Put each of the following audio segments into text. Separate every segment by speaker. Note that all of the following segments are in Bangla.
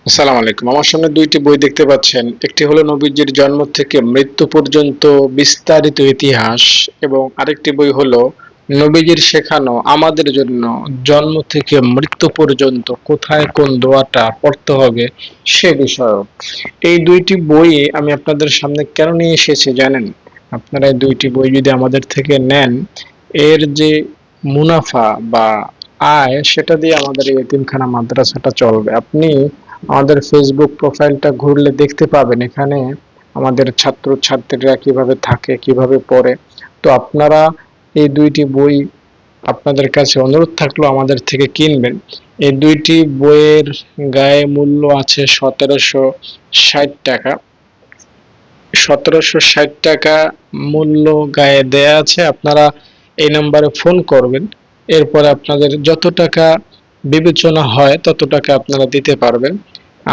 Speaker 1: আসসালামু আলাইকুম। আমার সামনে ২ টি বই দেখতে পাচ্ছেন। একটি হলো নবীজির জন্ম থেকে মৃত্যু পর্যন্ত বিস্তারিত ইতিহাস এবং আরেকটি বই হলো নবীজির শেখানো আমাদের জন্য জন্ম থেকে মৃত্যু পর্যন্ত কোথায় কোন দোয়াটা পড়তে হবে সে বিষয়ক। এই ২ টি বই আমি আপনাদের সামনে কেন নিয়ে এসেছি জানেন? আপনারা এই ২ টি বই যদি আমাদের থেকে নেন, এর যে মুনাফা বা আয় সেটা দিয়ে আমাদের এই এতিমখানা মাদ্রাসাটা চলবে। আপনি আমাদের ফেসবুক প্রোফাইলটা ঘুরলে দেখতে পাবেন এখানে আমাদের ছাত্রছাত্রীরা কিভাবে থাকে, কিভাবে পড়ে। তো আপনারা এই ২ টি বই আপনাদের কাছে অনুরোধ থাকলো আমাদের থেকে কিনবেন। এই ২ টি বইয়ের গায়ে মূল্য আছে ৳১৭৬০। ৳১৭৬০ মূল্য গায়ে দেয়া আছে। আপনারা এই নাম্বারে ফোন করবেন। এরপরে আপনাদের যত টাকা বিবেচনা হয় তত টাকা আপনারা দিতে পারবেন।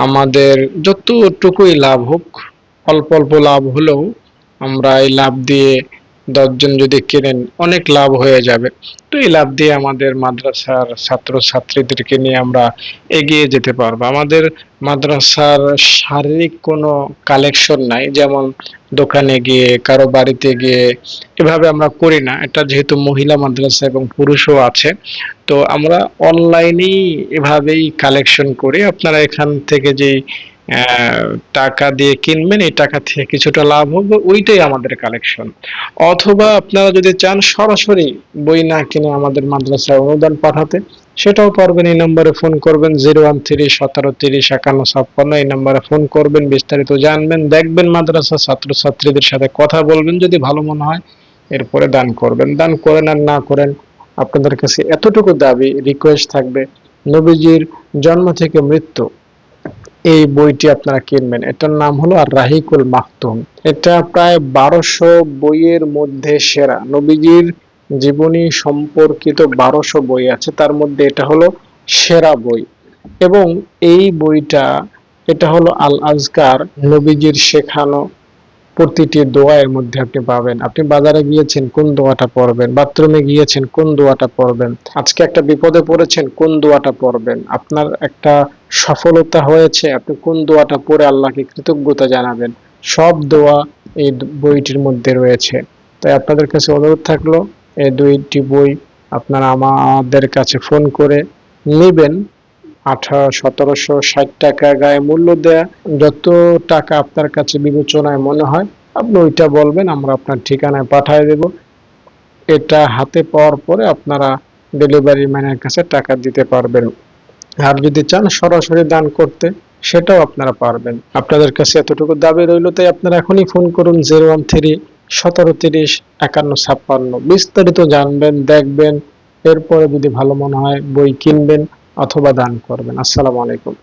Speaker 1: আমাদের যতটুকুই লাভ হোক, অল্প অল্প লাভ হলেও আমরা এই লাভ দিয়ে ১০ জন যদি কেনেন অনেক লাভ হয়ে যাবে। তো এই লাভ দিয়ে আমাদের মাদ্রাসার ছাত্র-ছাত্রীদেরকে নিয়ে আমরা এগিয়ে যেতে পারবো। আমাদের মাদ্রাসার শারীরিক কোনো কালেকশন নাই। যেমন দোকানে গিয়ে, কারো বাড়িতে গিয়ে এভাবে আমরা করি না। এটা যেহেতু মহিলা মাদ্রাসা এবং পুরুষও আছে। তো আমরা অনলাইনেই এভাবেই কালেকশন করি। আপনারা এখান থেকে যেই টাকা দিয়ে কিনবেন, এই টাকা থেকে কিছুটা লাভ হবে, ওইটাই আমাদের কালেকশন। অথবা আপনারা যদি চান সরাসরি বই না কিনে আমাদের মাদ্রাসায় অনুদান পাঠাতে, সেটাও পারবেন। এই নম্বরে ফোন করবেন 013 17 30 51 56। এই নম্বরে ফোন করবেন, বিস্তারিত জানবেন, দেখবেন মাদ্রাসার ছাত্রছাত্রীদের সাথে কথা বলবেন, যদি ভালো মনে হয় এরপরে দান করবেন। দান করেন আর না করেন, আপনাদের কাছে এতটুকু দাবি রিকোয়েস্ট থাকবে, নবীজির জন্ম থেকে মৃত্যু এই বইটি আপনারা কিনবেন। এটার নাম হলো আর রাহিকুল মাকতুম। এটা প্রায় ১২০০ বইয়ের মধ্যে সেরা। নবীজির জীবনী সম্পর্কিত ১২০০ বই আছে, তার মধ্যে এটা হলো সেরা বই। এবং এই বইটা, এটা হলো আল আজকার, নবীজির শেখানো প্রতিটি দোয়ার মধ্যে আপনি পাবেন। আপনি বাজারে গিয়েছেন কোন দোয়াটা পড়বেন, বাথরুমে গিয়েছেন কোন দোয়াটা পড়বেন, আজকে একটা বিপদে পড়েছেন কোন দোয়াটা পড়বেন, আপনার একটা সফলতা হয়েছে আপনি কোন দোয়াটা পড়ে আল্লাহকে কৃতজ্ঞতা জানাবেন, সব দোয়া এই বইটির মধ্যে রয়েছে। তাই আপনাদের কাছে অনুরোধ থাকলো এই ২টি বই আপনারা আমাদের কাছে ফোন করে নেবেন। ১৭৬০ গায়ে মূল্য দেয়া। যত টাকা আপনার কাছে বিবেচনায় মনে হয় আপনি ওইটা বলবেন, আমরা আপনার ঠিকানায় পাঠিয়ে দেব। এটা হাতে পাওয়ার পরে আপনারা ডেলিভারি ম্যানের কাছে টাকা দিতে পারবেন। আর যদি চান সরাসরি দান করতে, সেটাও আপনারা পারবেন। আপনাদের কাছে এতটুকু দাবি রইল, তাই আপনারা এখনই ফোন করুন 013 17 30 51 56। বিস্তারিত জানবেন, দেখবেন, এরপরে যদি ভালো মনে হয় বই কিনবেন অথবা দান করবেন। আসসালামু আলাইকুম।